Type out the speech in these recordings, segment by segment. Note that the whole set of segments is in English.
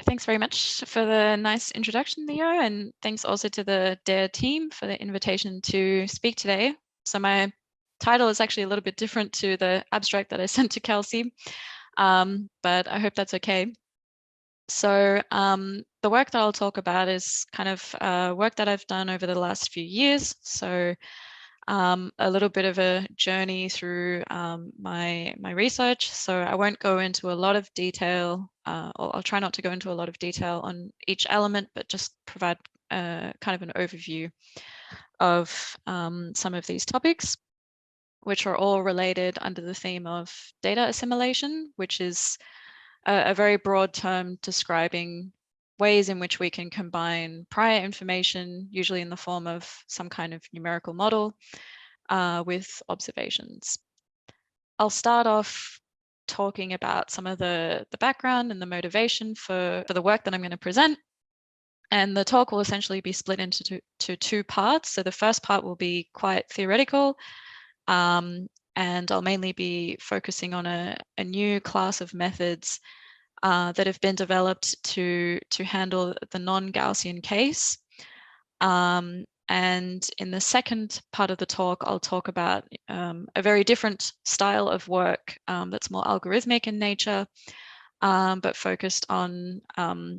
thanks very much for the nice introduction, Leo, and thanks also to the DARE team for the invitation to speak today. So my title is actually a little bit different to the abstract that I sent to Kelsey, but I hope that's okay. So the work that I'll talk about is kind of work that I've done over the last few years. So a little bit of a journey through my research. So I won't go into a lot of detail, or I'll try not to go into a lot of detail on each element, but just provide kind of an overview of some of these topics, which are all related under the theme of data assimilation, which is a very broad term describing ways in which we can combine prior information, usually in the form of some kind of numerical model, with observations. I'll start off talking about some of the background and the motivation for the work that I'm going to present. And the talk will essentially be split into two parts. So the first part will be quite theoretical, and I'll mainly be focusing on a new class of methods that have been developed to handle the non-Gaussian case. And in the second part of the talk, I'll talk about a very different style of work that's more algorithmic in nature, but focused on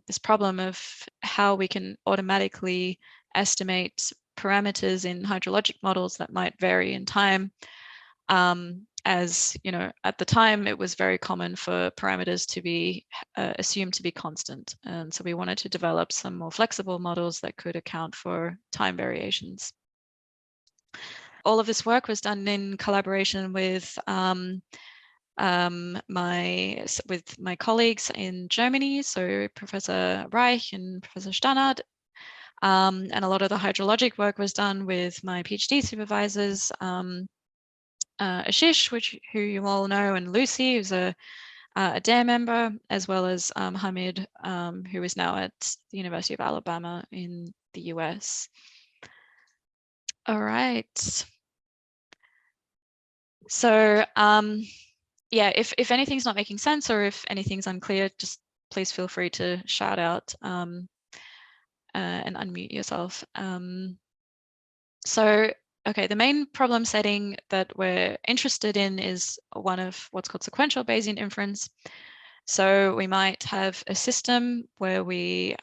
this problem of how we can automatically estimate parameters in hydrologic models that might vary in time. As you know, at the time, it was very common for parameters to be assumed to be constant. And so we wanted to develop some more flexible models that could account for time variations. All of this work was done in collaboration with my colleagues in Germany, so Professor Reich and Professor Stannard. And a lot of the hydrologic work was done with my PhD supervisors, Ashish, who you all know, and Lucy, who's a DARE member, as well as Hamid, who is now at the University of Alabama in the US. All right. So yeah, if anything's not making sense or if anything's unclear, just please feel free to shout out and unmute yourself. So okay, the main problem setting that we're interested in is one of what's called sequential Bayesian inference. So we might have a system where we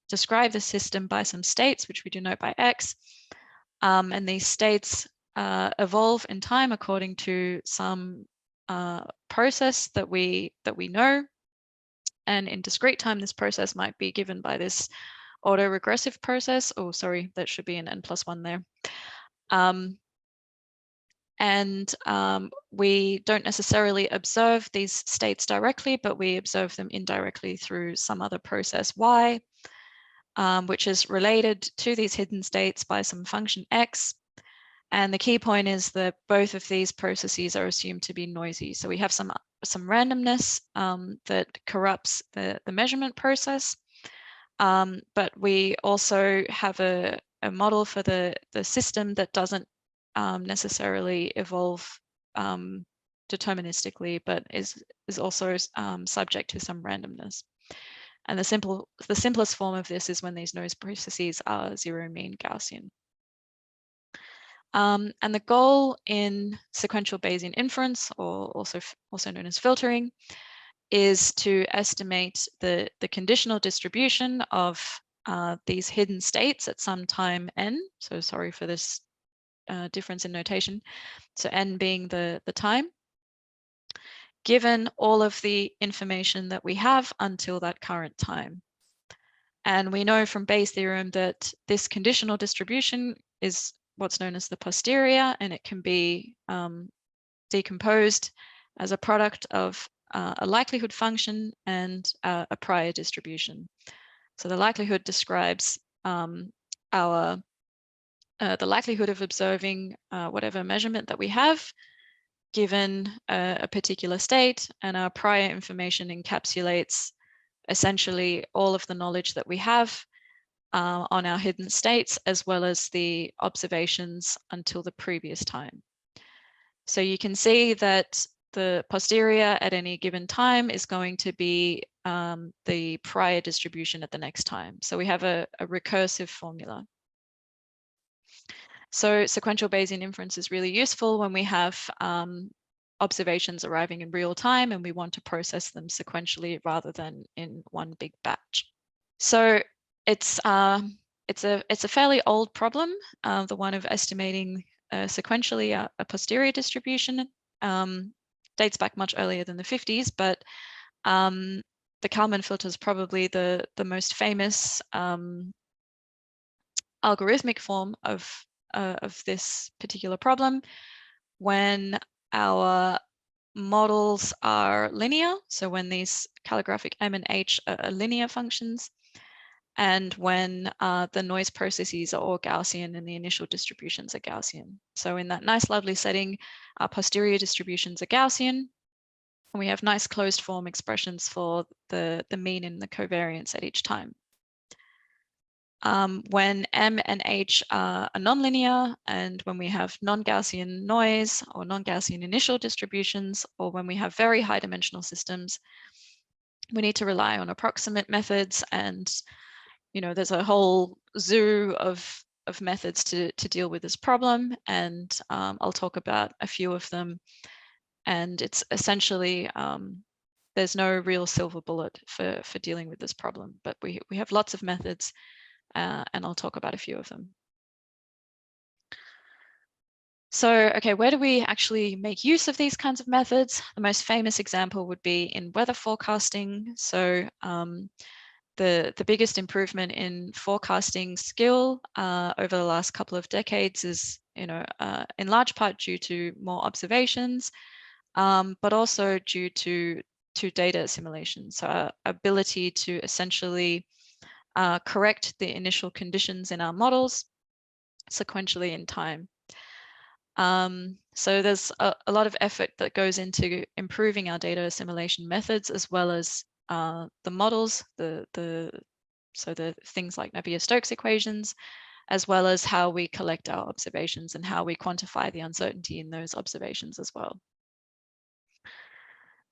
describe the system by some states, which we denote by X, and these states evolve in time according to some process that we know, and in discrete time, this process might be given by this autoregressive process. Oh, sorry, that should be an n+1 there. We don't necessarily observe these states directly, but we observe them indirectly through some other process y, which is related to these hidden states by some function x. And the key point is that both of these processes are assumed to be noisy. So we have some randomness that corrupts the measurement process, but we also have a model for the system that doesn't necessarily evolve deterministically, but is also subject to some randomness. And the simplest form of this is when these noise processes are zero mean Gaussian. And the goal in sequential Bayesian inference, or also known as filtering, is to estimate the conditional distribution of these hidden states at some time n. So sorry for this difference in notation. So n being the time, given all of the information that we have until that current time. And we know from Bayes' theorem that this conditional distribution is what's known as the posterior, and it can be decomposed as a product of a likelihood function and a prior distribution. So the likelihood describes the likelihood of observing whatever measurement that we have given a particular state, and our prior information encapsulates essentially all of the knowledge that we have on our hidden states, as well as the observations until the previous time. So you can see that the posterior at any given time is going to be the prior distribution at the next time. So we have a recursive formula. So sequential Bayesian inference is really useful when we have observations arriving in real time and we want to process them sequentially rather than in one big batch. So it's a fairly old problem, the one of estimating sequentially a posterior distribution. Dates back much earlier than the 50s, but the Kalman filter is probably the most famous algorithmic form of this particular problem, when our models are linear, so when these calligraphic M and H are linear functions, and when the noise processes are all Gaussian and the initial distributions are Gaussian. So in that nice, lovely setting, our posterior distributions are Gaussian, and we have nice closed form expressions for the mean and the covariance at each time. When M and H are nonlinear, and when we have non-Gaussian noise or non-Gaussian initial distributions, or when we have very high dimensional systems, we need to rely on approximate methods. And there's a whole zoo of methods to deal with this problem, and I'll talk about a few of them. And it's essentially there's no real silver bullet for dealing with this problem, but we have lots of methods. And I'll talk about a few of them. So, okay, where do we actually make use of these kinds of methods? The most famous example would be in weather forecasting. So the biggest improvement in forecasting skill over the last couple of decades is, in large part due to more observations, but also due to data assimilation. So our ability to essentially correct the initial conditions in our models sequentially in time. So there's a lot of effort that goes into improving our data assimilation methods, as well as the models, so the things like Navier-Stokes equations, as well as how we collect our observations and how we quantify the uncertainty in those observations as well.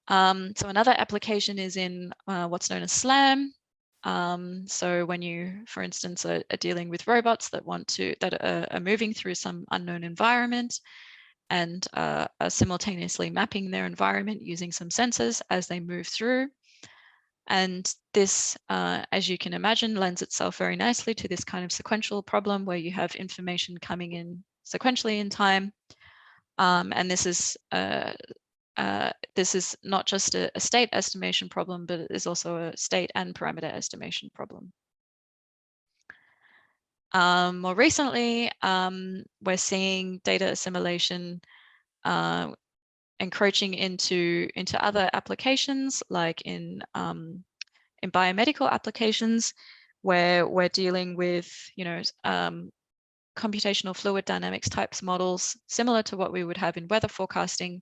So another application is in what's known as SLAM. So when you, for instance, are dealing with robots that are moving through some unknown environment and are simultaneously mapping their environment using some sensors as they move through. And this, as you can imagine, lends itself very nicely to this kind of sequential problem where you have information coming in sequentially in time. And this is not just a state estimation problem, but it is also a state and parameter estimation problem. More recently, we're seeing data assimilation encroaching into other applications, like in biomedical applications, where we're dealing with computational fluid dynamics types models similar to what we would have in weather forecasting.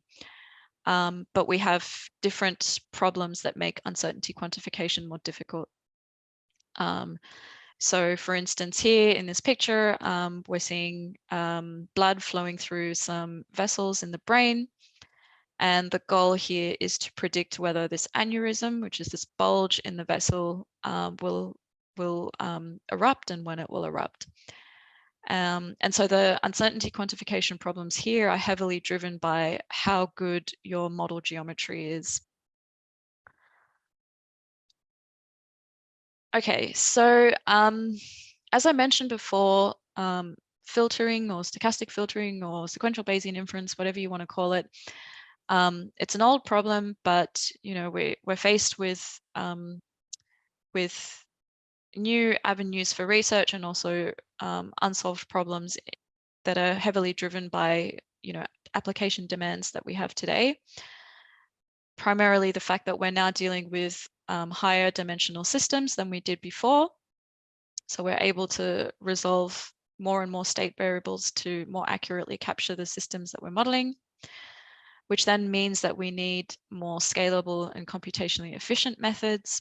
But we have different problems that make uncertainty quantification more difficult. So for instance, here in this picture, we're seeing blood flowing through some vessels in the brain. And the goal here is to predict whether this aneurysm, which is this bulge in the vessel, will erupt and when it will erupt. And so the uncertainty quantification problems here are heavily driven by how good your model geometry is. Okay, so as I mentioned before, filtering or stochastic filtering or sequential Bayesian inference, whatever you want to call it, it's an old problem, but we're faced with new avenues for research and also unsolved problems that are heavily driven by application demands that we have today. Primarily the fact that we're now dealing with higher dimensional systems than we did before. So we're able to resolve more and more state variables to more accurately capture the systems that we're modeling, which then means that we need more scalable and computationally efficient methods.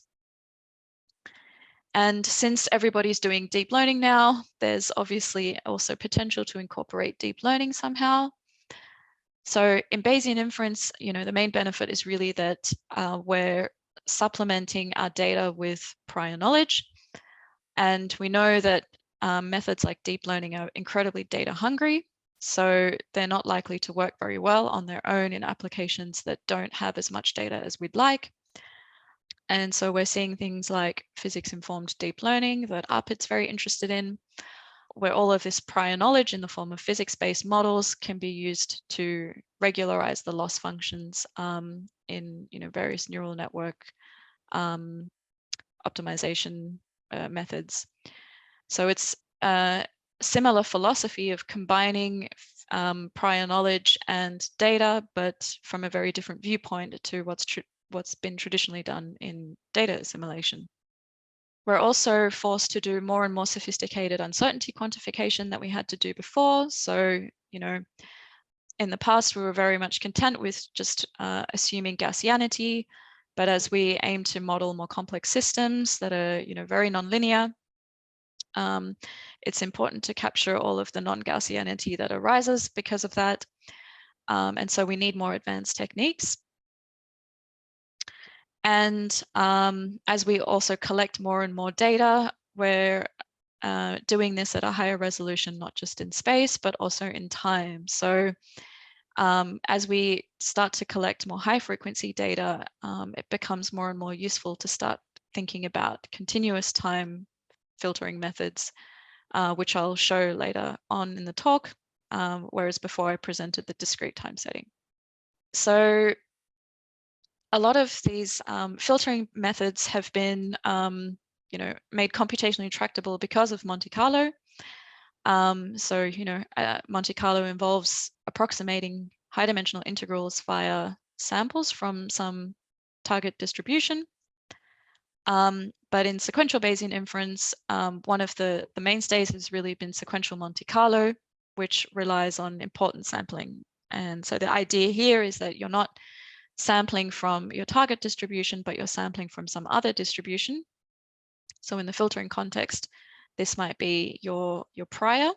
And since everybody's doing deep learning now, there's obviously also potential to incorporate deep learning somehow. So in Bayesian inference, the main benefit is really that we're supplementing our data with prior knowledge. And we know that methods like deep learning are incredibly data hungry. So they're not likely to work very well on their own in applications that don't have as much data as we'd like. And so we're seeing things like physics-informed deep learning that UPIT's very interested in, where all of this prior knowledge in the form of physics-based models can be used to regularize the loss functions in various neural network optimization methods. So it's a similar philosophy of combining prior knowledge and data, but from a very different viewpoint to what's been traditionally done in data assimilation. We're also forced to do more and more sophisticated uncertainty quantification that we had to do before. So, in the past, we were very much content with just assuming Gaussianity, but as we aim to model more complex systems that are, very nonlinear, it's important to capture all of the non-Gaussianity that arises because of that. And so we need more advanced techniques. And as we also collect more and more data, we're doing this at a higher resolution, not just in space, but also in time. So as we start to collect more high frequency data, it becomes more and more useful to start thinking about continuous time filtering methods, which I'll show later on in the talk, whereas before I presented the discrete time setting. So a lot of these filtering methods have been made computationally tractable because of Monte Carlo. Monte Carlo involves approximating high-dimensional integrals via samples from some target distribution. But in sequential Bayesian inference, one of the mainstays has really been sequential Monte Carlo, which relies on importance sampling. And so the idea here is that you're not sampling from your target distribution, but you're sampling from some other distribution. So in the filtering context, this might be your prior.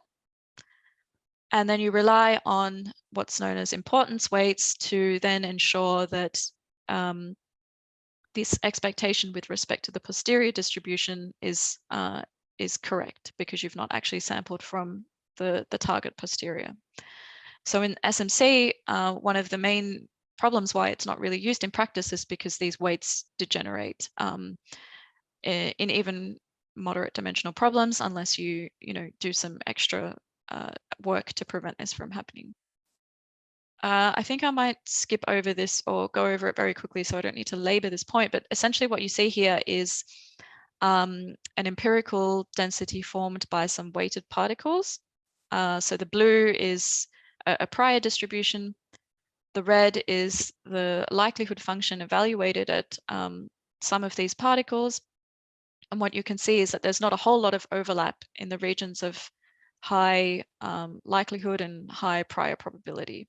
And then you rely on what's known as importance weights to then ensure that this expectation with respect to the posterior distribution is correct, because you've not actually sampled from the target posterior. So in SMC, one of the main problems why it's not really used in practice is because these weights degenerate in even moderate dimensional problems unless you do some extra work to prevent this from happening. I think I might skip over this or go over it very quickly so I don't need to labor this point, but essentially what you see here is an empirical density formed by some weighted particles. So the blue is a prior distribution. The red is the likelihood function evaluated at some of these particles. And what you can see is that there's not a whole lot of overlap in the regions of high likelihood and high prior probability.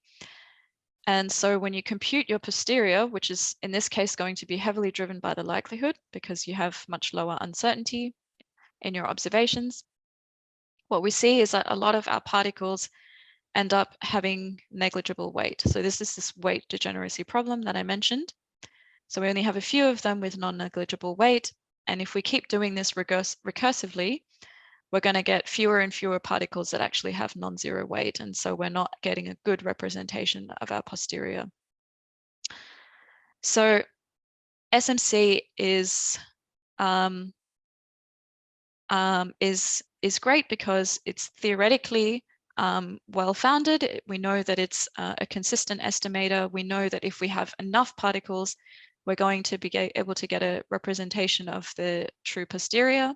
And so when you compute your posterior, which is in this case going to be heavily driven by the likelihood because you have much lower uncertainty in your observations, what we see is that a lot of our particles end up having negligible weight. So this is this weight degeneracy problem that I mentioned. So we only have a few of them with non-negligible weight. And if we keep doing this recursively, we're going to get fewer and fewer particles that actually have non-zero weight. And so we're not getting a good representation of our posterior. So SMC is great because it's theoretically well-founded. We know that it's a consistent estimator. We know that if we have enough particles, we're going to be able to get a representation of the true posterior.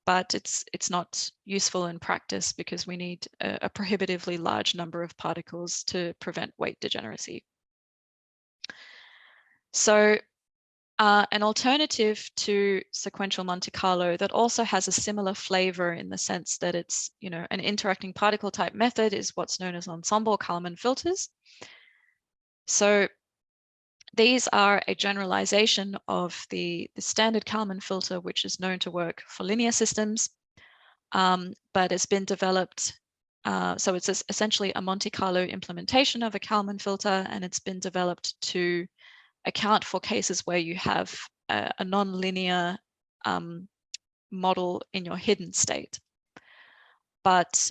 But it's not useful in practice because we need a prohibitively large number of particles to prevent weight degeneracy. So an alternative to sequential Monte Carlo that also has a similar flavor in the sense that it's, an interacting particle type method is what's known as Ensemble Kalman filters. So these are a generalization of the standard Kalman filter, which is known to work for linear systems, but it's been developed. So it's essentially a Monte Carlo implementation of a Kalman filter, and it's been developed to account for cases where you have a nonlinear model in your hidden state. But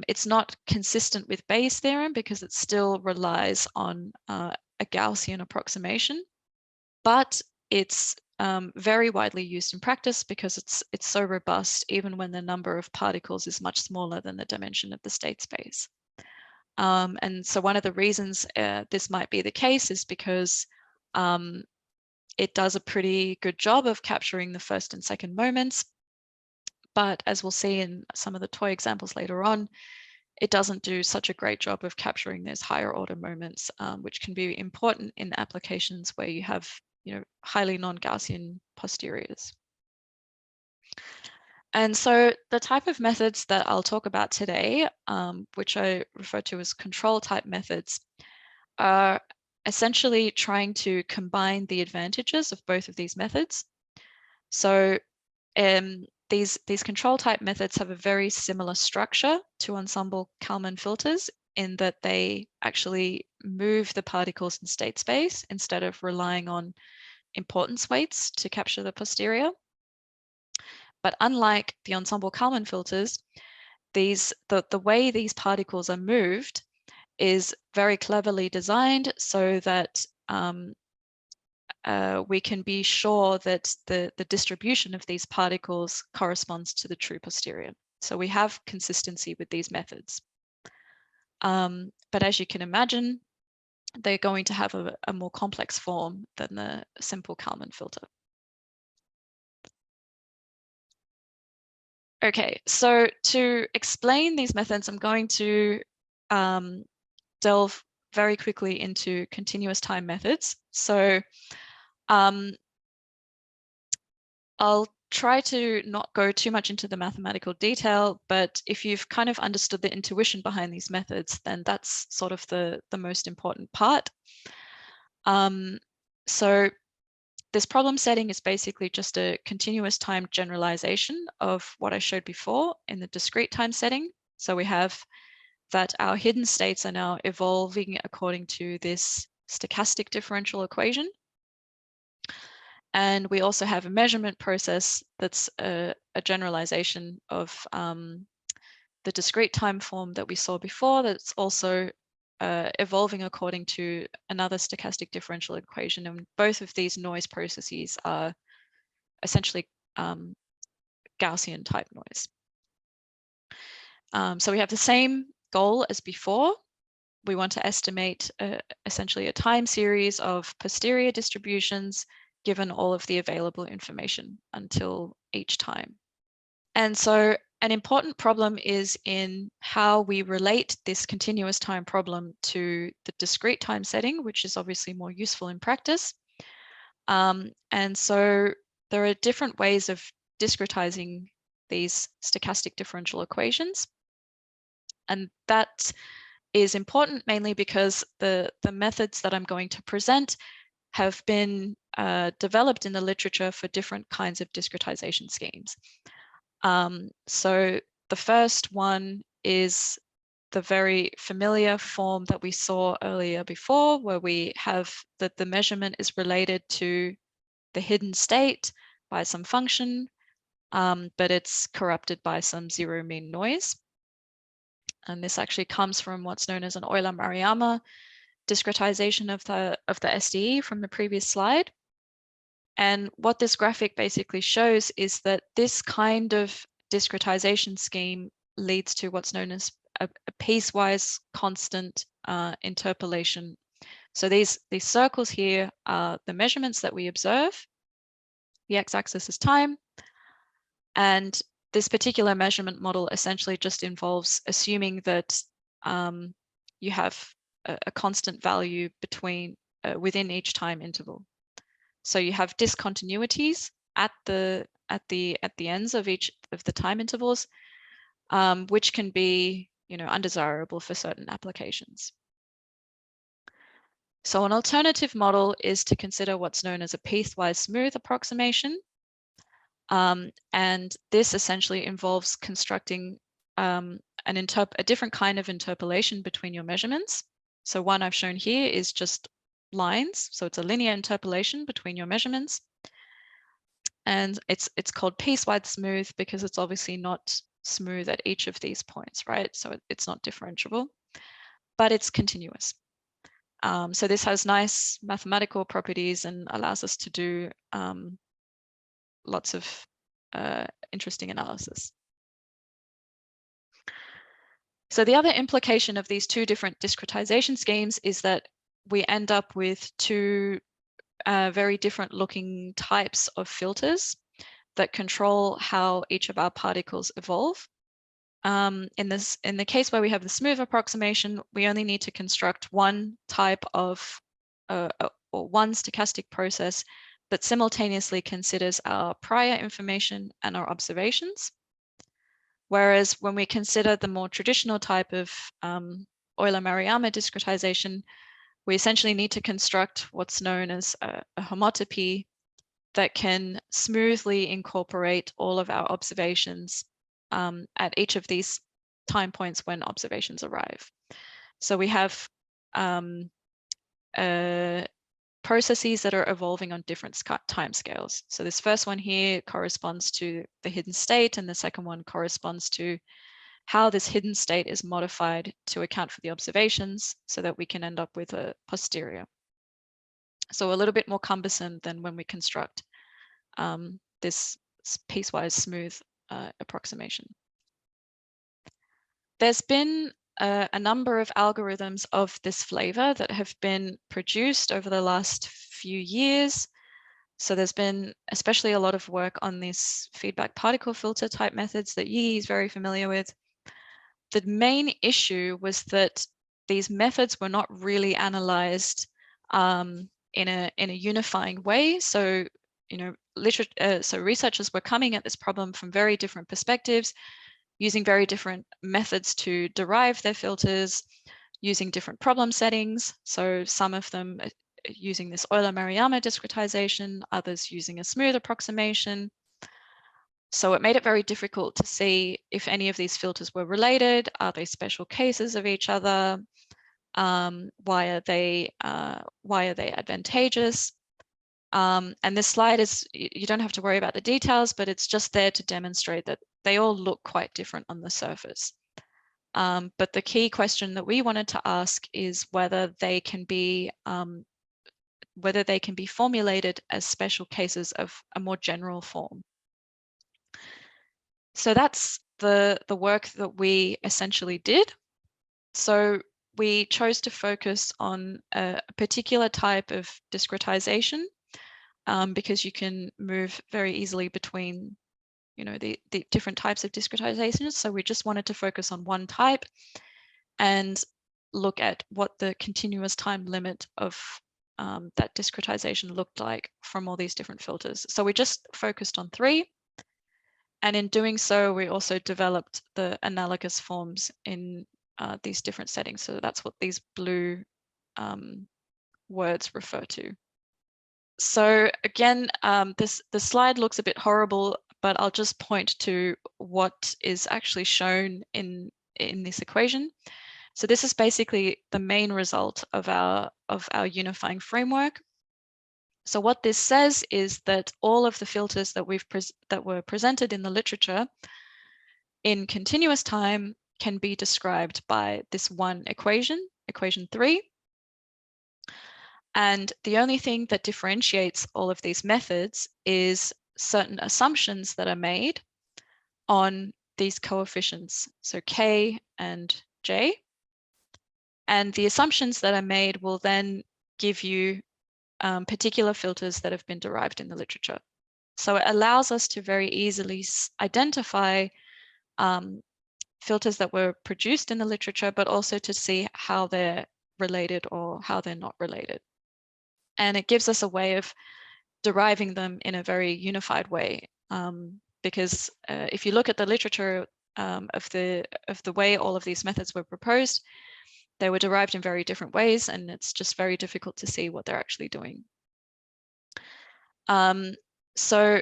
it's not consistent with Bayes' theorem because it still relies on a Gaussian approximation, but it's very widely used in practice because it's so robust even when the number of particles is much smaller than the dimension of the state space. And so one of the reasons this might be the case is because it does a pretty good job of capturing the first and second moments. But as we'll see in some of the toy examples later on, it doesn't do such a great job of capturing those higher order moments, which can be important in applications where you have highly non-Gaussian posteriors. And so the type of methods that I'll talk about today, which I refer to as control type methods, are essentially trying to combine the advantages of both of these methods. So these control type methods have a very similar structure to Ensemble Kalman filters in that they actually move the particles in state space instead of relying on importance weights to capture the posterior. But unlike the Ensemble Kalman filters, the way these particles are moved is very cleverly designed so that we can be sure that the distribution of these particles corresponds to the true posterior. So we have consistency with these methods. But as you can imagine, they're going to have a more complex form than the simple Kalman filter. Okay, so to explain these methods, I'm going to delve very quickly into continuous time methods. So I'll try to not go too much into the mathematical detail, but if you've kind of understood the intuition behind these methods, then that's sort of the most important part. So this problem setting is basically just a continuous time generalization of what I showed before in the discrete time setting. So we have that our hidden states are now evolving according to this stochastic differential equation. And we also have a measurement process that's a generalization of the discrete time form that we saw before that's also evolving according to another stochastic differential equation. And both of these noise processes are essentially Gaussian type noise. So we have the same goal as before. We want to estimate essentially a time series of posterior distributions given all of the available information until each time. And so an important problem is in how we relate this continuous time problem to the discrete time setting, which is obviously more useful in practice. And so there are different ways of discretizing these stochastic differential equations. And that is important mainly because the methods that I'm going to present have been developed in the literature for different kinds of discretization schemes. So the first one is the very familiar form that we saw earlier before, where we have that the measurement is related to the hidden state by some function, but it's corrupted by some zero mean noise. And this actually comes from what's known as an Euler-Maruyama discretization of the SDE from the previous slide. And what this graphic basically shows is that this kind of discretization scheme leads to what's known as a piecewise constant interpolation. So these circles here are the measurements that we observe. The x-axis is time. And this particular measurement model essentially just involves assuming that you have a constant value between within each time interval. So you have discontinuities at the ends of each of the time intervals, which can be undesirable for certain applications. So an alternative model is to consider what's known as a piecewise smooth approximation. And this essentially involves constructing a different kind of interpolation between your measurements. So one I've shown here is just lines. So it's a linear interpolation between your measurements. And it's called piecewise smooth because it's obviously not smooth at each of these points, right? So it's not differentiable, but it's continuous. So this has nice mathematical properties and allows us to do lots of interesting analysis. So the other implication of these two different discretization schemes is that we end up with two very different looking types of filters that control how each of our particles evolve. In the case where we have the smooth approximation, we only need to construct one type of or one stochastic process that simultaneously considers our prior information and our observations. Whereas when we consider the more traditional type of Euler-Maruyama discretization, we essentially need to construct what's known as a homotopy that can smoothly incorporate all of our observations at each of these time points when observations arrive. So we have processes that are evolving on different timescales. So this first one here corresponds to the hidden state, and the second one corresponds to how this hidden state is modified to account for the observations so that we can end up with a posterior. So a little bit more cumbersome than when we construct this piecewise smooth approximation. There's been a number of algorithms of this flavor that have been produced over the last few years. So there's been especially a lot of work on these feedback particle filter type methods that Yi is very familiar with. The main issue was that these methods were not really analyzed in a unifying way. So, you know, so researchers were coming at this problem from very different perspectives, using very different methods to derive their filters, using different problem settings. So some of them using this Euler-Maruyama discretization, others using a smooth approximation. So it made it very difficult to see if any of these filters were related. Are they special cases of each other? Why are they advantageous? And this slide is, you don't have to worry about the details, but it's just there to demonstrate that they all look quite different on the surface. But the key question that we wanted to ask is whether they can be formulated as special cases of a more general form. So that's the work that we essentially did. So we chose to focus on a particular type of discretization because you can move very easily between, you know, the different types of discretizations. So we just wanted to focus on one type and look at what the continuous time limit of that discretization looked like from all these different filters. So we just focused on 3. And in doing so, we also developed the analogous forms in these different settings. So that's what these blue words refer to. So again, the slide looks a bit horrible, but I'll just point to what is actually shown in this equation. So this is basically the main result of our unifying framework. So what this says is that all of the filters that were presented in the literature in continuous time can be described by this one equation, equation 3. And the only thing that differentiates all of these methods is certain assumptions that are made on these coefficients, so K and J. And the assumptions that are made will then give you particular filters that have been derived in the literature. So it allows us to very easily identify filters that were produced in the literature, but also to see how they're related or how they're not related. And it gives us a way of deriving them in a very unified way. Because if you look at the literature of the way all of these methods were proposed, they were derived in very different ways, and it's just very difficult to see what they're actually doing. So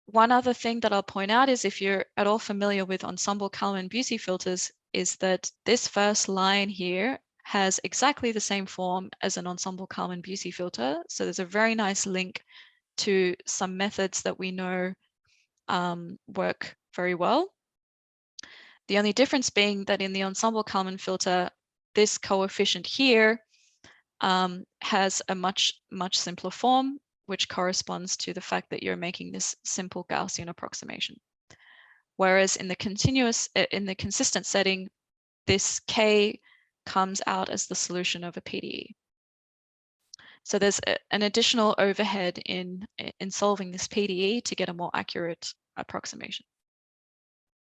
one other thing that I'll point out is, if you're at all familiar with Ensemble Kalman Busey filters, is that this first line here has exactly the same form as an Ensemble Kalman Busey filter. So there's a very nice link to some methods that we know work very well. The only difference being that in the Ensemble Kalman filter, this coefficient here has a much simpler form, which corresponds to the fact that you're making this simple Gaussian approximation. Whereas in the consistent setting, this K comes out as the solution of a PDE. So there's an additional overhead in solving this PDE to get a more accurate approximation.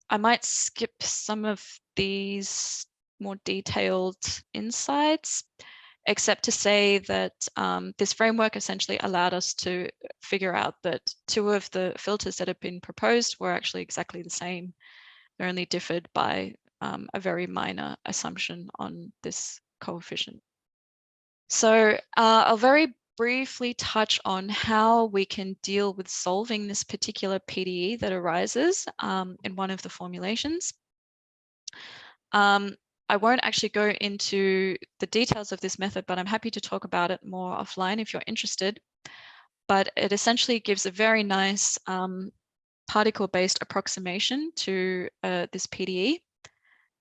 I might skip some of these more detailed insights, except to say that this framework essentially allowed us to figure out that 2 of the filters that have been proposed were actually exactly the same. They're only differed by a very minor assumption on this coefficient. So I'll very briefly touch on how we can deal with solving this particular PDE that arises in one of the formulations. I won't actually go into the details of this method, but I'm happy to talk about it more offline if you're interested. But it essentially gives a very nice particle-based approximation to this PDE.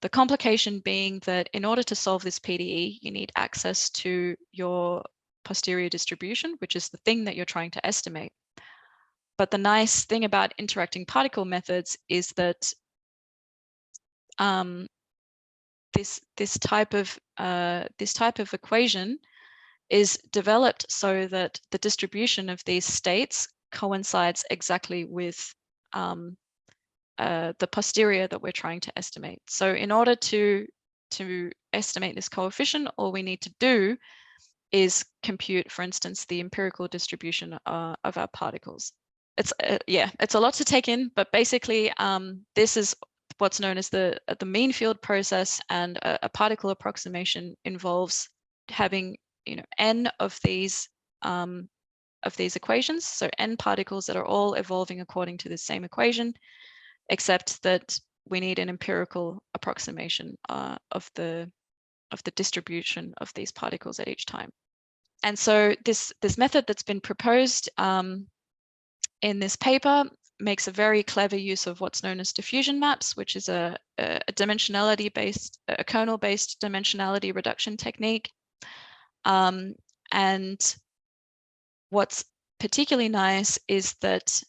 The complication being that in order to solve this PDE, you need access to your posterior distribution, which is the thing that you're trying to estimate. But the nice thing about interacting particle methods is that this type of equation is developed so that the distribution of these states coincides exactly with the posterior that we're trying to estimate. So in order to estimate this coefficient, all we need to do is compute, for instance, the empirical distribution of our particles. It's it's a lot to take in, but basically this is what's known as the mean field process, and a particle approximation involves having n of these equations, so n particles that are all evolving according to the same equation, except that we need an empirical approximation of the distribution of these particles at each time. And so this method that's been proposed in this paper makes a very clever use of what's known as diffusion maps, which is a dimensionality-based, a kernel-based dimensionality reduction technique. And what's particularly nice is that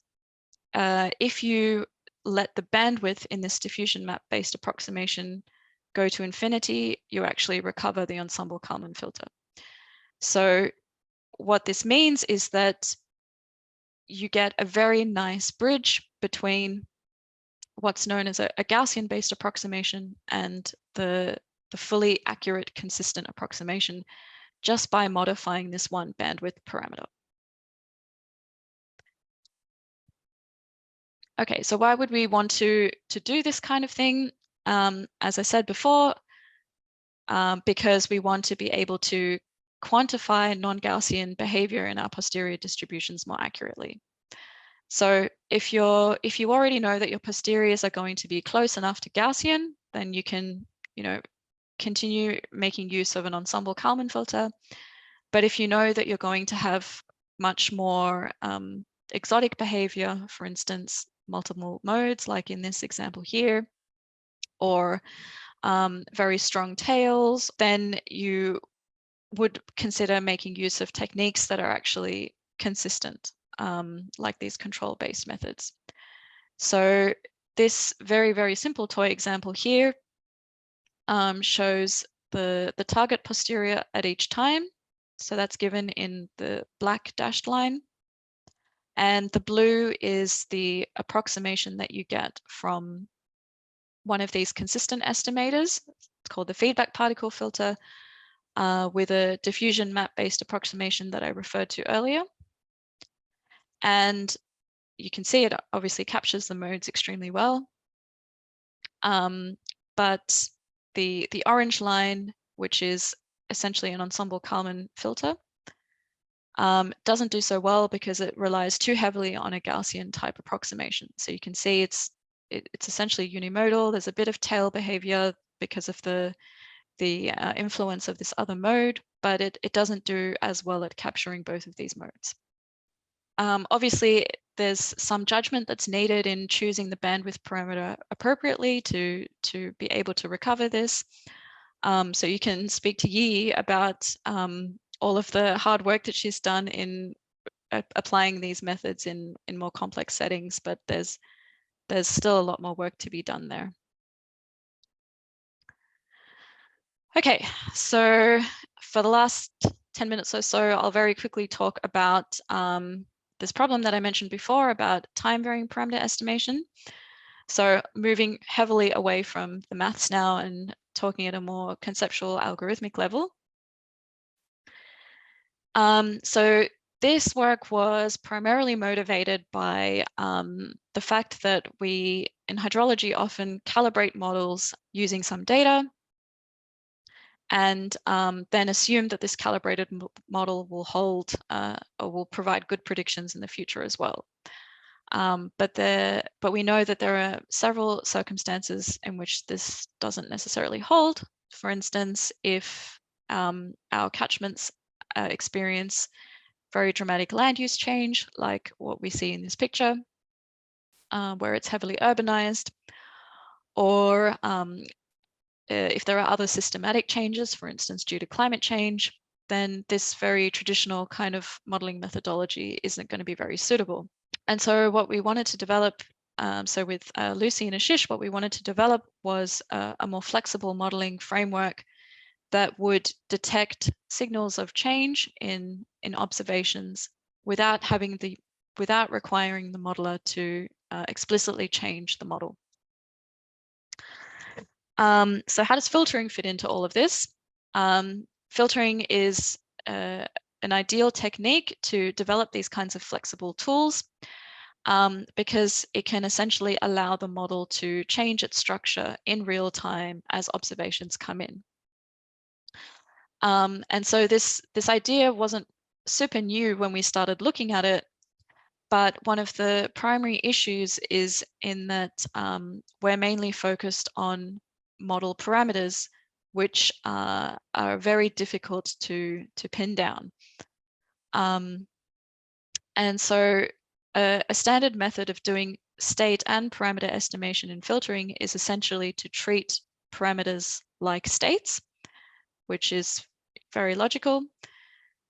if you let the bandwidth in this diffusion map-based approximation go to infinity, you actually recover the Ensemble Kalman filter. So what this means is that you get a very nice bridge between what's known as a Gaussian-based approximation and the fully accurate, consistent approximation just by modifying this one bandwidth parameter. Okay, so why would we want to do this kind of thing? As I said before, because we want to be able to quantify non-Gaussian behavior in our posterior distributions more accurately. So if you already know that your posteriors are going to be close enough to Gaussian, then you can continue making use of an Ensemble Kalman filter. But if you know that you're going to have much more exotic behavior, for instance, multiple modes, like in this example here, or very strong tails, then you would consider making use of techniques that are actually consistent, like these control-based methods. So this very, very simple toy example here shows the target posterior at each time. So that's given in the black dashed line. And the blue is the approximation that you get from one of these consistent estimators. It's called the feedback particle filter, with a diffusion map-based approximation that I referred to earlier. And you can see it obviously captures the modes extremely well. But the orange line, which is essentially an Ensemble Kalman filter, doesn't do so well because it relies too heavily on a Gaussian type approximation. So you can see it's essentially unimodal. There's a bit of tail behavior because of the influence of this other mode, but it doesn't do as well at capturing both of these modes. Obviously, there's some judgment that's needed in choosing the bandwidth parameter appropriately to be able to recover this. So you can speak to Yi about all of the hard work that she's done in applying these methods in more complex settings, but there's still a lot more work to be done there. Okay, so for the last 10 minutes or so, I'll very quickly talk about this problem that I mentioned before about time varying parameter estimation. So moving heavily away from the maths now and talking at a more conceptual algorithmic level. So this work was primarily motivated by the fact that we in hydrology often calibrate models using some data and then assume that this calibrated model will hold or will provide good predictions in the future as well. But we know that there are several circumstances in which this doesn't necessarily hold. For instance, if our catchments experience very dramatic land use change, like what we see in this picture, where it's heavily urbanized, or if there are other systematic changes, for instance, due to climate change, then this very traditional kind of modeling methodology isn't going to be very suitable. And so what we wanted to develop, so with Lucy and Ashish, what we wanted to develop was a more flexible modeling framework that would detect signals of change in observations without requiring the modeler to explicitly change the model. So how does filtering fit into all of this? Filtering is an ideal technique to develop these kinds of flexible tools because it can essentially allow the model to change its structure in real time as observations come in. And so this idea wasn't super new when we started looking at it, but one of the primary issues is in that we're mainly focused on model parameters, which are very difficult to pin down. And so a standard method of doing state and parameter estimation in filtering is essentially to treat parameters like states, which is very logical.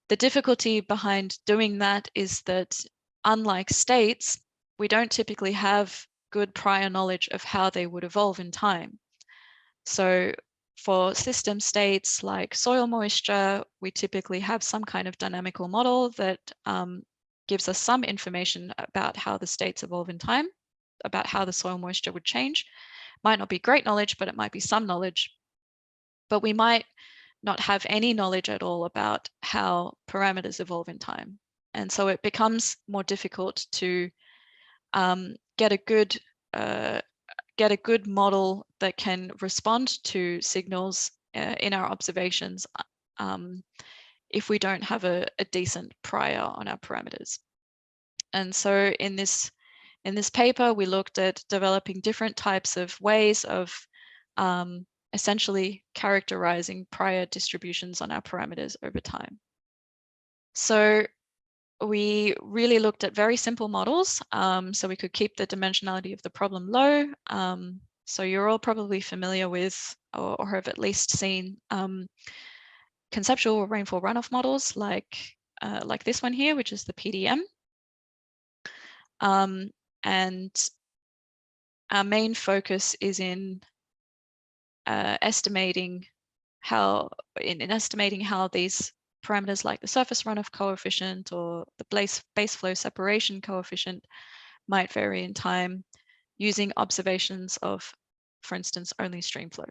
The difficulty behind doing that is that unlike states, we don't typically have good prior knowledge of how they would evolve in time. So for system states like soil moisture, we typically have some kind of dynamical model that gives us some information about how the states evolve in time, about how the soil moisture would change. Might not be great knowledge, but it might be some knowledge. But we might not have any knowledge at all about how parameters evolve in time. And so it becomes more difficult to get a good model that can respond to signals in our observations if we don't have a decent prior on our parameters. And so in this paper, we looked at developing different types of ways of essentially characterizing prior distributions on our parameters over time. So we really looked at very simple models, so we could keep the dimensionality of the problem low. So you're all probably familiar with, or have at least seen, conceptual rainfall runoff models like this one here, which is the PDM. And our main focus is in estimating how these parameters like the surface runoff coefficient or the base flow separation coefficient might vary in time using observations of, for instance, only streamflow.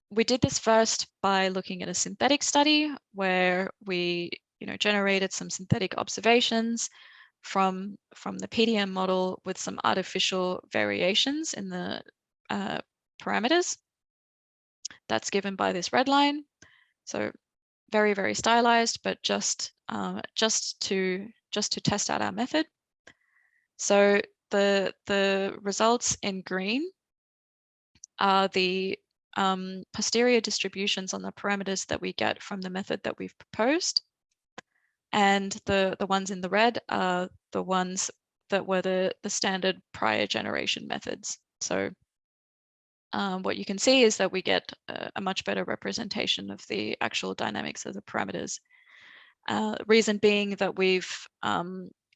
We did this first by looking at a synthetic study where we generated some synthetic observations from the PDM model with some artificial variations in the parameters. That's given by this red line. So very, very stylized, but just to test out our method. So the results in green are the posterior distributions on the parameters that we get from the method that we've proposed. And the ones in the red are the ones that were the standard prior generation methods. So what you can see is that we get a much better representation of the actual dynamics of the parameters. Reason being that we've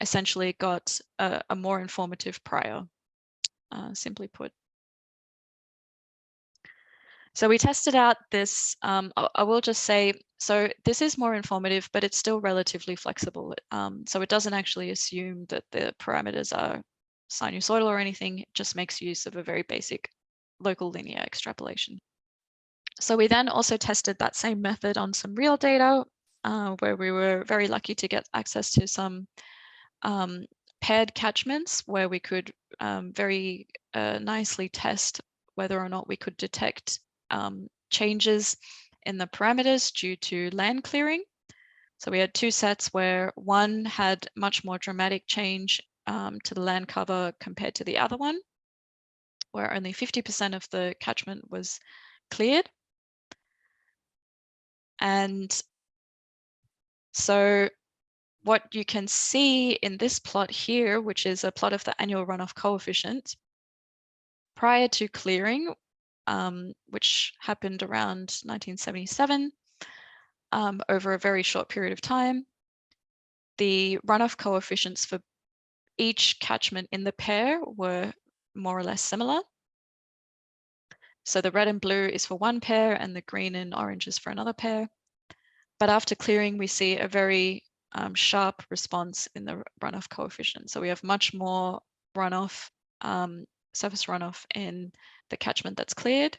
essentially got a more informative prior, simply put. So we tested out this, I will just say, so this is more informative, but it's still relatively flexible. So it doesn't actually assume that the parameters are sinusoidal or anything, it just makes use of a very basic local linear extrapolation. So we then also tested that same method on some real data, where we were very lucky to get access to some paired catchments where we could very nicely test whether or not we could detect changes in the parameters due to land clearing. So we had two sets where one had much more dramatic change to the land cover compared to the other one, where only 50% of the catchment was cleared. And so what you can see in this plot here, which is a plot of the annual runoff coefficient, prior to clearing, which happened around 1977, over a very short period of time, the runoff coefficients for each catchment in the pair were more or less similar. So the red and blue is for one pair and the green and orange is for another pair. But after clearing, we see a very sharp response in the runoff coefficient. So we have much more runoff, surface runoff in the catchment that's cleared,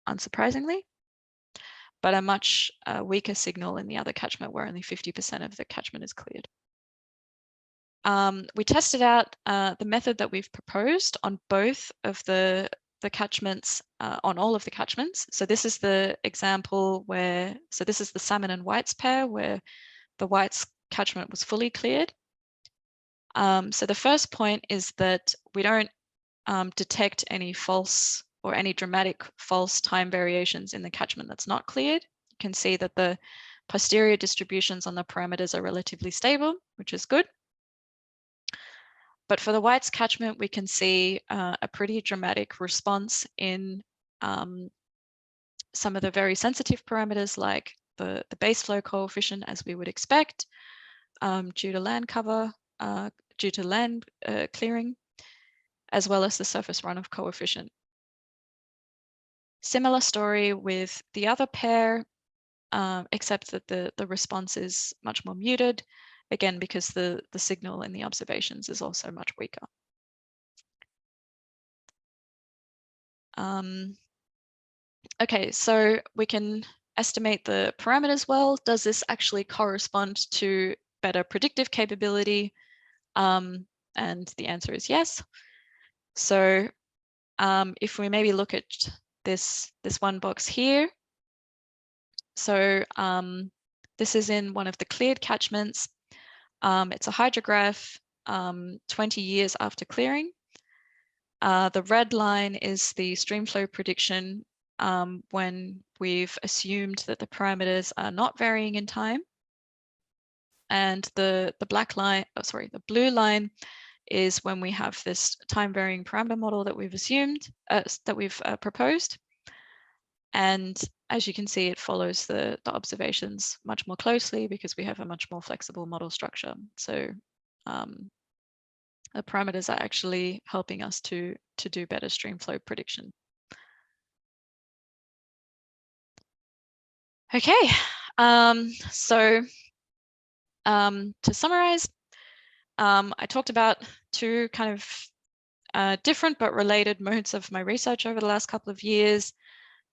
unsurprisingly, but a much weaker signal in the other catchment where only 50% of the catchment is cleared. We tested out the method that we've proposed on both of the catchments, on all of the catchments. So this is the example where, so this is the Salmon and Wights pair where the Wights catchment was fully cleared. So the first point is that we don't detect any false or any dramatic false time variations in the catchment that's not cleared. You can see that the posterior distributions on the parameters are relatively stable, which is good. But for the Wights catchment, we can see a pretty dramatic response in some of the very sensitive parameters like the base flow coefficient, as we would expect, due to land cover, due to land clearing, as well as the surface runoff coefficient. Similar story with the other pair, except that the response is much more muted, again, because the signal in the observations is also much weaker. Okay, so we can estimate the parameters well. Does this actually correspond to better predictive capability? And the answer is yes. So if we maybe look at this one box here, so this is in one of the cleared catchments. It's a hydrograph 20 years after clearing. The red line is the streamflow prediction when we've assumed that the parameters are not varying in time. And the black line, oh, sorry, the blue line is when we have this time varying parameter model that we've assumed, that we've proposed. And as you can see, it follows the observations much more closely because we have a much more flexible model structure. So the parameters are actually helping us to do better streamflow prediction. Okay, so to summarize, I talked about two kind of different but related modes of my research over the last couple of years.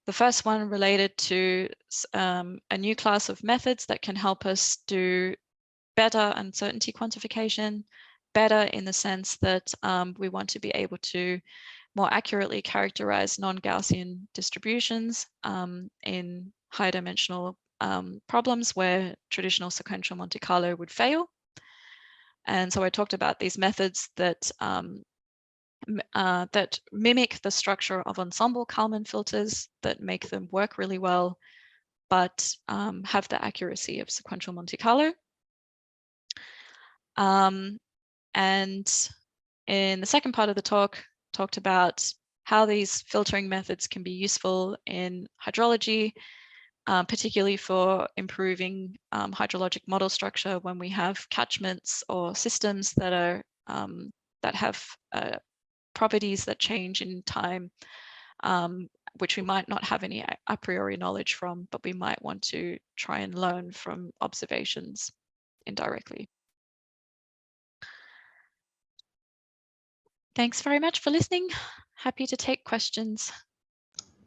The first one related to a new class of methods that can help us do better uncertainty quantification, better in the sense that we want to be able to more accurately characterize non-Gaussian distributions in high dimensional problems where traditional sequential Monte Carlo would fail. And so I talked about these methods that that mimic the structure of Ensemble Kalman filters, that make them work really well, but have the accuracy of sequential Monte Carlo. And in the second part of the talk, talked about how these filtering methods can be useful in hydrology, particularly for improving hydrologic model structure when we have catchments or systems that are that have properties that change in time, which we might not have any a priori knowledge from, but we might want to try and learn from observations indirectly. Thanks very much for listening. Happy to take questions.